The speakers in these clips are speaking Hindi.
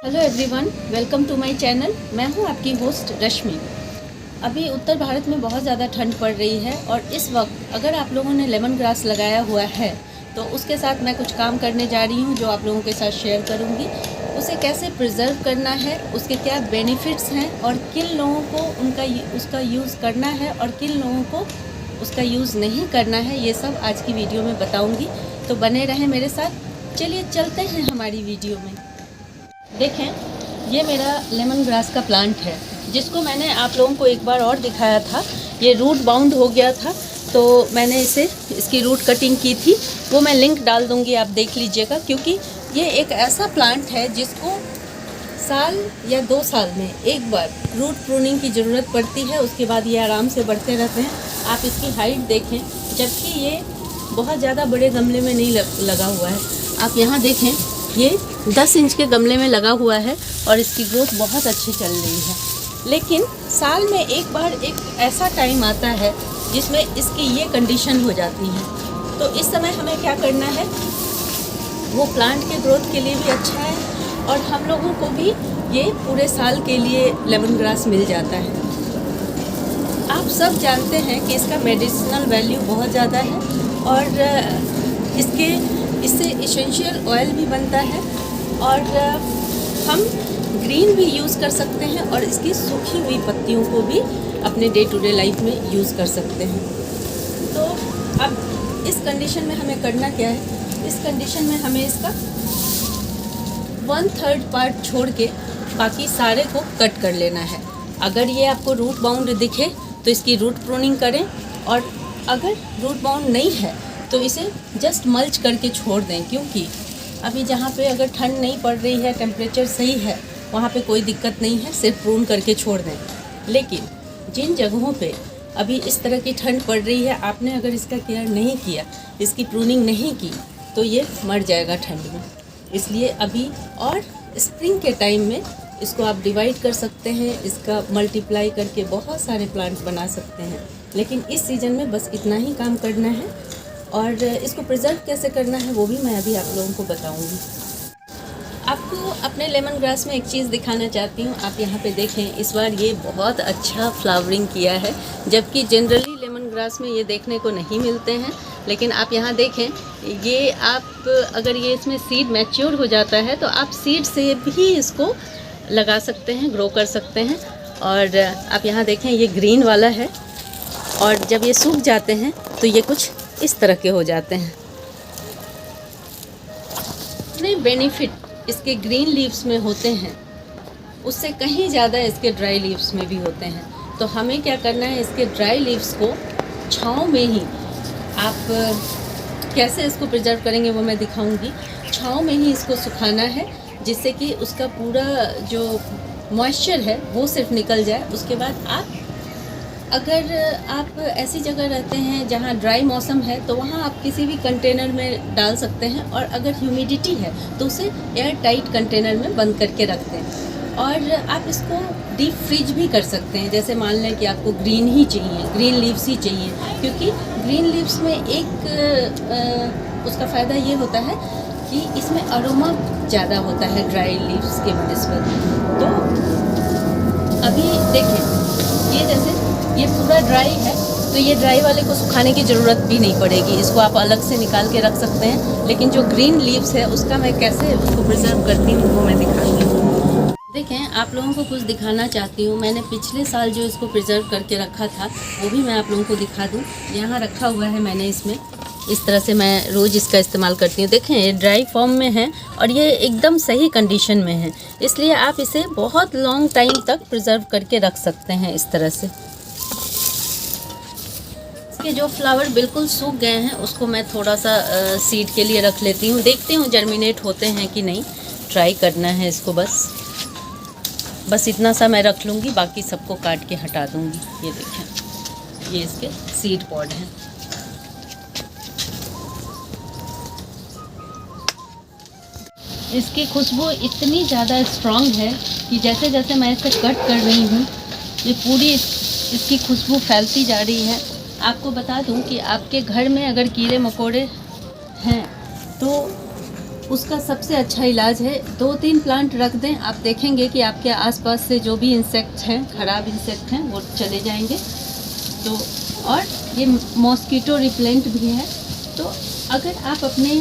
Hello everyone, welcome to my channel. मैं हूं आपकी होस्ट रश्मि। अभी उत्तर भारत में बहुत ज़्यादा ठंड पड़ रही है और इस वक्त अगर आप लोगों ने लेमन ग्रास लगाया हुआ है तो उसके साथ मैं कुछ काम करने जा रही हूं जो आप लोगों के साथ शेयर करूंगी। उसे कैसे प्रिजर्व करना है, उसके क्या बेनिफिट्स हैं और किन लोगों को उसका यूज़ करना है और किन लोगों को उसका यूज़ नहीं करना है, ये सब आज की वीडियो में बताऊँगी। तो बने रहें मेरे साथ। चलिए चलते हैं हमारी वीडियो में। देखें, ये मेरा लेमन ग्रास का प्लांट है जिसको मैंने आप लोगों को एक बार और दिखाया था। ये रूट बाउंड हो गया था तो मैंने इसकी रूट कटिंग की थी, वो मैं लिंक डाल दूंगी, आप देख लीजिएगा। क्योंकि ये एक ऐसा प्लांट है जिसको साल या 2 साल में एक बार रूट प्रूनिंग की ज़रूरत पड़ती है, उसके बाद ये आराम से बढ़ते रहते हैं। आप इसकी हाइट देखें, जबकि ये बहुत ज़्यादा बड़े गमले में नहीं लगा हुआ है। आप यहाँ देखें, ये 10 इंच के गमले में लगा हुआ है और इसकी ग्रोथ बहुत अच्छी चल रही है। लेकिन साल में एक बार एक ऐसा टाइम आता है जिसमें इसकी ये कंडीशन हो जाती है। तो इस समय हमें क्या करना है, वो प्लांट के ग्रोथ के लिए भी अच्छा है और हम लोगों को भी ये पूरे साल के लिए लेमन ग्रास मिल जाता है। आप सब जानते हैं कि इसका मेडिसिनल वैल्यू बहुत ज़्यादा है और इससे एसेंशियल ऑयल भी बनता है और हम ग्रीन भी यूज़ कर सकते हैं और इसकी सूखी हुई पत्तियों को भी अपने डे टू डे लाइफ में यूज़ कर सकते हैं। तो अब इस कंडीशन में हमें करना क्या है, इस कंडीशन में हमें इसका 1/3 पार्ट छोड़ के बाकी सारे को कट कर लेना है। अगर ये आपको रूट बाउंड दिखे तो इसकी रूट प्रूनिंग करें, और अगर रूट बाउंड नहीं है तो इसे जस्ट मल्च करके छोड़ दें। क्योंकि अभी जहाँ पे अगर ठंड नहीं पड़ रही है, टेम्परेचर सही है, वहाँ पे कोई दिक्कत नहीं है, सिर्फ प्रून करके छोड़ दें। लेकिन जिन जगहों पे अभी इस तरह की ठंड पड़ रही है, आपने अगर इसका केयर नहीं किया, इसकी प्रूनिंग नहीं की, तो ये मर जाएगा ठंड में। इसलिए अभी और स्प्रिंग के टाइम में इसको आप डिवाइड कर सकते हैं, इसका मल्टीप्लाई करके बहुत सारे प्लांट्स बना सकते हैं। लेकिन इस सीज़न में बस इतना ही काम करना है और इसको प्रिजर्व कैसे करना है वो भी मैं अभी आप लोगों को बताऊंगी। आपको अपने लेमन ग्रास में एक चीज़ दिखाना चाहती हूँ। आप यहाँ पे देखें, इस बार ये बहुत अच्छा फ्लावरिंग किया है, जबकि जनरली लेमन ग्रास में ये देखने को नहीं मिलते हैं। लेकिन आप यहाँ देखें, ये आप अगर ये इसमें सीड मैच्योर हो जाता है तो आप सीड से भी इसको लगा सकते हैं, ग्रो कर सकते हैं। और आप यहाँ देखें, ये ग्रीन वाला है और जब ये सूख जाते हैं तो ये कुछ इस तरह के हो जाते हैं। इतने बेनिफिट इसके ग्रीन लीव्स में होते हैं, उससे कहीं ज़्यादा इसके ड्राई लीव्स में भी होते हैं। तो हमें क्या करना है, इसके ड्राई लीव्स को छाँव में ही, आप कैसे इसको प्रिजर्व करेंगे वो मैं दिखाऊंगी। छाँव में ही इसको सुखाना है, जिससे कि उसका पूरा जो मॉइस्चर है वो सिर्फ निकल जाए। उसके बाद अगर आप ऐसी जगह रहते हैं जहाँ ड्राई मौसम है तो वहाँ आप किसी भी कंटेनर में डाल सकते हैं, और अगर ह्यूमिडिटी है तो उसे एयर टाइट कंटेनर में बंद करके रख दें। और आप इसको डीप फ्रीज भी कर सकते हैं। जैसे मान लें कि आपको ग्रीन ही चाहिए, ग्रीन लीव्स ही चाहिए, क्योंकि ग्रीन लीव्स में एक उसका फ़ायदा ये होता है कि इसमें अरोमा ज़्यादा होता है ड्राई लीव्स के बनस्पत। तो अभी देखें, ये जैसे ये पूरा ड्राई है तो ये ड्राई वाले को सुखाने की ज़रूरत भी नहीं पड़ेगी, इसको आप अलग से निकाल के रख सकते हैं। लेकिन जो ग्रीन लीव्स है उसका मैं कैसे उसको प्रिजर्व करती हूँ वो मैं दिखाती हूँ। देखें, आप लोगों को कुछ दिखाना चाहती हूँ। मैंने पिछले साल जो इसको प्रिजर्व करके रखा था वो भी मैं आप लोगों को दिखा दूँ। यहाँ रखा हुआ है मैंने, इसमें इस तरह से मैं रोज़ इसका इस्तेमाल करती हूँ। देखें, ये ड्राई फॉर्म में है और ये एकदम सही कंडीशन में है, इसलिए आप इसे बहुत लॉन्ग टाइम तक प्रिजर्व करके रख सकते हैं इस तरह से। इसके जो फ्लावर बिल्कुल सूख गए हैं उसको मैं थोड़ा सा सीड के लिए रख लेती हूँ, देखती हूँ जर्मिनेट होते हैं कि नहीं, ट्राई करना है इसको। बस इतना सा मैं रख लूँगी, बाकी सबको काट के हटा दूँगी। ये देखें, ये इसके सीड पॉड हैं। इसकी खुशबू इतनी ज़्यादा स्ट्रॉन्ग है कि जैसे जैसे मैं इसे कट कर रही हूँ ये पूरी इसकी खुशबू फैलती जा रही है। आपको बता दूं कि आपके घर में अगर कीड़े मकोड़े हैं तो उसका सबसे अच्छा इलाज है 2-3 प्लांट रख दें, आप देखेंगे कि आपके आसपास से जो भी इंसेक्ट हैं, ख़राब इंसेक्ट हैं, वो चले जाएंगे। तो और ये मॉस्कीटो रिपेलेंट भी है। तो अगर आप अपने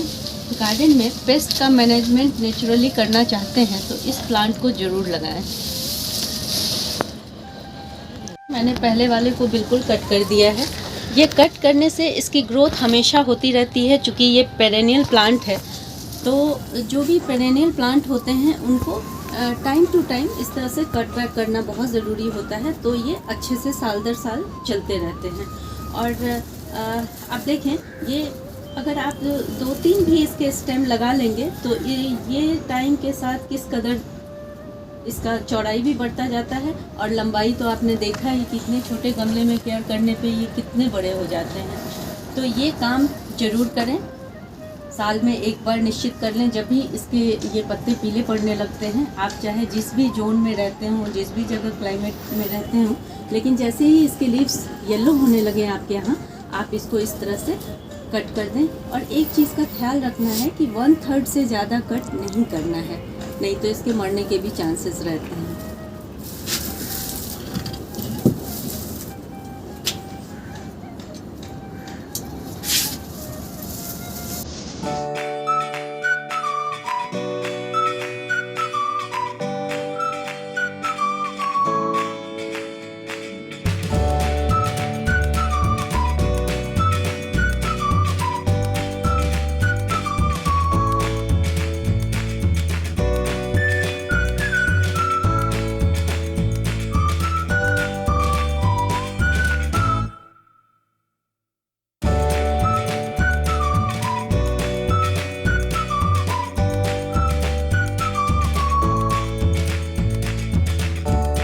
गार्डन में पेस्ट का मैनेजमेंट नेचुरली करना चाहते हैं तो इस प्लांट को ज़रूर लगाएं। मैंने पहले वाले को बिल्कुल कट कर दिया है। ये कट करने से इसकी ग्रोथ हमेशा होती रहती है, चूँकि ये पेरेनियल प्लांट है। तो जो भी पेरेनियल प्लांट होते हैं उनको टाइम टू टाइम इस तरह से कट बैक करना बहुत ज़रूरी होता है, तो ये अच्छे से साल दर साल चलते रहते हैं। और आप देखें, ये अगर आप 2-3 भी इसके स्टेम लगा लेंगे तो ये टाइम के साथ किस कदर इसका चौड़ाई भी बढ़ता जाता है, और लंबाई तो आपने देखा ही कितने छोटे गमले में केयर करने पे ये कितने बड़े हो जाते हैं। तो ये काम ज़रूर करें, साल में एक बार निश्चित कर लें। जब भी इसके ये पत्ते पीले पड़ने लगते हैं, आप चाहे जिस भी जोन में रहते हों, जिस भी जगह क्लाइमेट में रहते हों, लेकिन जैसे ही इसके लीव्स येलो होने लगे आपके यहाँ, आप इसको इस तरह से कट कर दें। और एक चीज़ का ख्याल रखना है कि 1/3 से ज़्यादा कट नहीं करना है, नहीं तो इसके मरने के भी चांसेस रहते हैं।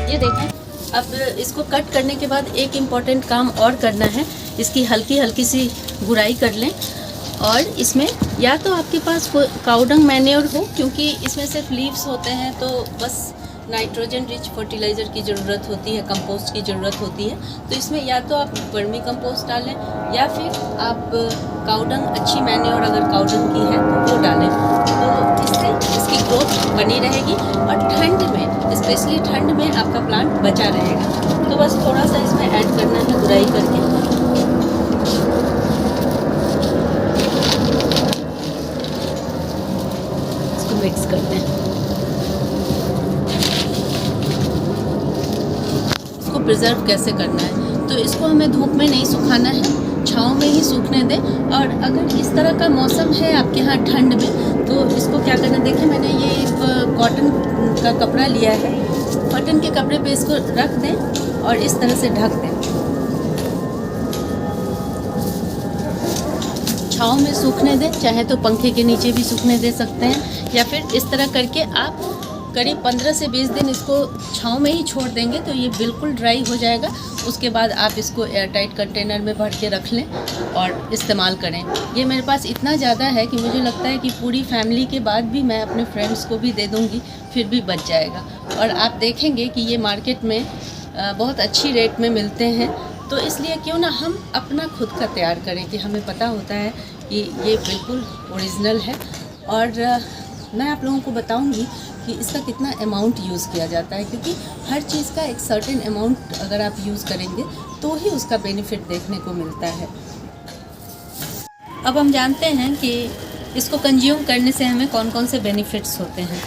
ये देखें, अब इसको कट करने के बाद एक इम्पॉर्टेंट काम और करना है। इसकी हल्की हल्की सी गुड़ाई कर लें, और इसमें या तो आपके पास काउडंग मैन्योर हो, क्योंकि इसमें सिर्फ लीव्स होते हैं तो बस नाइट्रोजन रिच फर्टिलाइज़र की ज़रूरत होती है, कंपोस्ट की ज़रूरत होती है। तो इसमें या तो आप वर्मी कंपोस्ट डालें, या फिर आप काउडंग, अच्छी मैन्योर अगर काउडंग की है तो वो डालें। तो इससे इसकी ग्रोथ बनी रहेगी, और ठंड में, स्पेशली ठंड में आपका प्लांट बचा रहेगा। तो बस थोड़ा सा इसमें ऐड करना है गुड़ाई करके। इसको मिक्स करते हैं। इसको प्रिजर्व कैसे करना है, तो इसको हमें धूप में नहीं सुखाना है, छाँव में ही सूखने दें। और अगर इस तरह का मौसम है आपके यहाँ ठंड में, तो इसको क्या करना, देखिए मैंने ये एक कॉटन का कपड़ा लिया है, कॉटन के कपड़े पे इसको रख दें और इस तरह से ढक दें। छाँव में सूखने दें, चाहे तो पंखे के नीचे भी सूखने दे सकते हैं, या फिर इस तरह करके आप करीब 15 से 20 दिन इसको छाँव में ही छोड़ देंगे तो ये बिल्कुल ड्राई हो जाएगा। उसके बाद आप इसको एयरटाइट कंटेनर में भर के रख लें और इस्तेमाल करें। ये मेरे पास इतना ज़्यादा है कि मुझे लगता है कि पूरी फैमिली के बाद भी मैं अपने फ्रेंड्स को भी दे दूँगी, फिर भी बच जाएगा। और आप देखेंगे कि ये मार्केट में बहुत अच्छी रेट में मिलते हैं, तो इसलिए क्यों ना हम अपना खुद का तैयार करें कि हमें पता होता है कि ये बिल्कुल ओरिजिनल है। और मैं आप लोगों को बताऊंगी कि इसका कितना अमाउंट यूज़ किया जाता है, क्योंकि हर चीज़ का एक सर्टेन अमाउंट अगर आप यूज़ करेंगे तो ही उसका बेनिफिट देखने को मिलता है। अब हम जानते हैं कि इसको कंज्यूम करने से हमें कौन कौन से बेनिफिट्स होते हैं।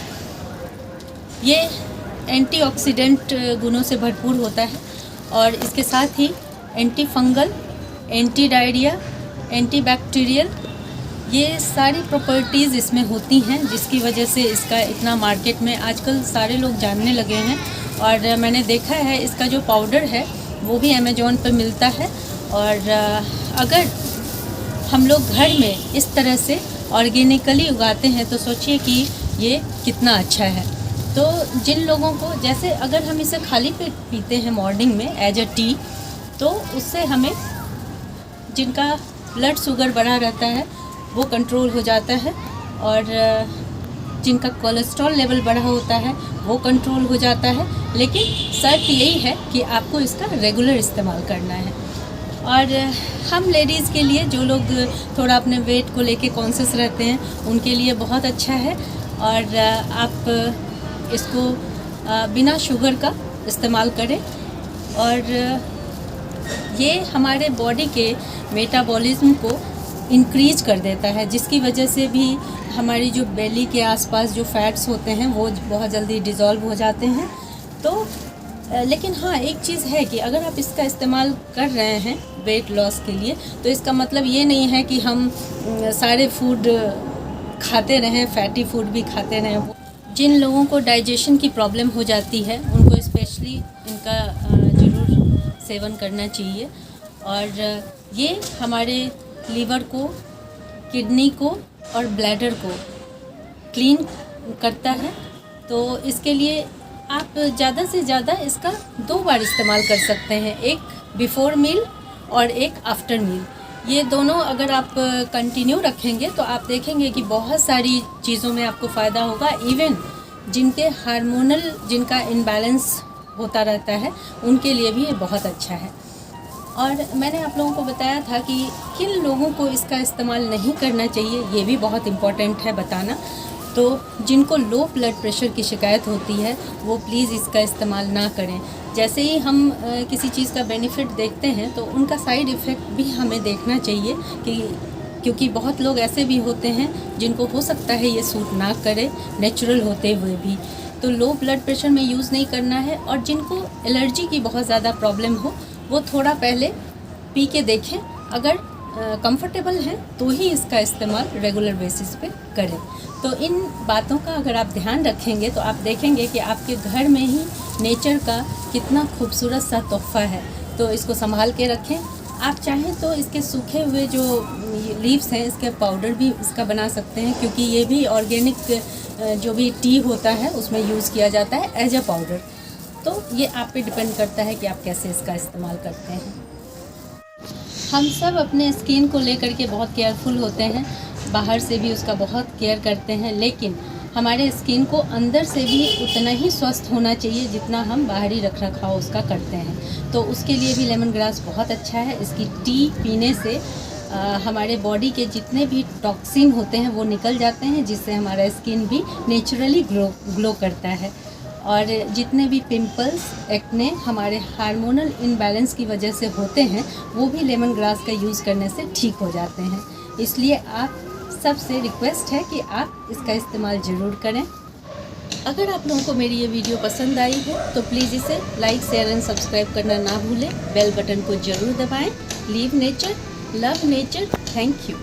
ये एंटीऑक्सीडेंट गुणों से भरपूर होता है, और इसके साथ ही anti fungal, anti diarrhoea, anti bacterial, ये सारी प्रॉपर्टीज़ इसमें होती हैं, जिसकी वजह से इसका इतना मार्केट में आजकल सारे लोग जानने लगे हैं। और मैंने देखा है इसका जो पाउडर है वो भी अमेज़ॉन पर मिलता है। और अगर हम लोग घर में इस तरह से ऑर्गेनिकली उगाते हैं तो सोचिए कि ये कितना अच्छा है। तो जिन लोगों को, जैसे अगर हम इसे खाली पेट पीते हैं मॉर्निंग में एज अ टी, तो उससे हमें, जिनका ब्लड शुगर बढ़ा रहता है वो कंट्रोल हो जाता है, और जिनका कोलेस्ट्रॉल लेवल बढ़ा होता है वो कंट्रोल हो जाता है। लेकिन शर्त यही है कि आपको इसका रेगुलर इस्तेमाल करना है। और हम लेडीज़ के लिए, जो लोग थोड़ा अपने वेट को लेके कॉन्शियस रहते हैं, उनके लिए बहुत अच्छा है। और आप इसको बिना शुगर का इस्तेमाल करें। और ये हमारे बॉडी के मेटाबॉलिज्म को इंक्रीज कर देता है, जिसकी वजह से भी हमारी जो बेली के आसपास जो फैट्स होते हैं वो बहुत जल्दी डिज़ोल्व हो जाते हैं। तो लेकिन हाँ, एक चीज़ है कि अगर आप इसका इस्तेमाल कर रहे हैं वेट लॉस के लिए, तो इसका मतलब ये नहीं है कि हम सारे फूड खाते रहें, फैटी फूड भी खाते रहें। जिन लोगों को डाइजेशन की प्रॉब्लम हो जाती है, उनको स्पेशली इनका ज़रूर सेवन करना चाहिए। और ये हमारे लीवर को, किडनी को और ब्लैडर को क्लीन करता है। तो इसके लिए आप ज़्यादा से ज़्यादा इसका 2 बार इस्तेमाल कर सकते हैं, एक बिफ़ोर मील और एक आफ्टर मील। ये दोनों अगर आप कंटिन्यू रखेंगे तो आप देखेंगे कि बहुत सारी चीज़ों में आपको फ़ायदा होगा। इवन जिनके हार्मोनल, जिनका इम्बैलेंस होता रहता है, उनके लिए भी ये बहुत अच्छा है। और मैंने आप लोगों को बताया था कि किन लोगों को इसका इस्तेमाल नहीं करना चाहिए, ये भी बहुत इम्पॉर्टेंट है बताना। तो जिनको लो ब्लड प्रेशर की शिकायत होती है, वो प्लीज़ इसका इस्तेमाल ना करें। जैसे ही हम किसी चीज़ का बेनिफिट देखते हैं तो उनका साइड इफ़ेक्ट भी हमें देखना चाहिए, क्योंकि बहुत लोग ऐसे भी होते हैं जिनको हो सकता है ये सूट ना करे नेचुरल होते हुए भी। तो लो ब्लड प्रेशर में यूज़ नहीं करना है। और जिनको एलर्जी की बहुत ज़्यादा प्रॉब्लम हो, वो थोड़ा पहले पी के देखें। अगर कंफर्टेबल हैं तो ही इसका इस्तेमाल रेगुलर बेसिस पे करें। तो इन बातों का अगर आप ध्यान रखेंगे तो आप देखेंगे कि आपके घर में ही नेचर का कितना खूबसूरत सा तोहफ़ा है। तो इसको संभाल के रखें। आप चाहें तो इसके सूखे हुए जो लीव्स हैं, इसके पाउडर भी इसका बना सकते हैं, क्योंकि ये भी ऑर्गेनिक जो भी टी होता है उसमें यूज़ किया जाता है एज अ पाउडर। तो ये आप पे डिपेंड करता है कि आप कैसे इसका इस्तेमाल करते हैं। हम सब अपने स्किन को लेकर के बहुत केयरफुल होते हैं, बाहर से भी उसका बहुत केयर करते हैं, लेकिन हमारे स्किन को अंदर से भी उतना ही स्वस्थ होना चाहिए जितना हम बाहरी रख रखाव उसका करते हैं। तो उसके लिए भी लेमन ग्रास बहुत अच्छा है। इसकी टी पीने से हमारे बॉडी के जितने भी टॉक्सिन होते हैं वो निकल जाते हैं, जिससे हमारा स्किन भी नेचुरली ग्लो करता है। और जितने भी पिंपल्स, एक्ने हमारे हार्मोनल इम्बैलेंस की वजह से होते हैं, वो भी लेमन ग्रास का यूज़ करने से ठीक हो जाते हैं। इसलिए आप सबसे रिक्वेस्ट है कि आप इसका इस्तेमाल ज़रूर करें। अगर आप लोगों को मेरी ये वीडियो पसंद आई है तो प्लीज़ इसे लाइक, शेयर एंड सब्सक्राइब करना ना भूलें। बेल बटन को ज़रूर दबाएं। Leave nature, love nature. Thank you.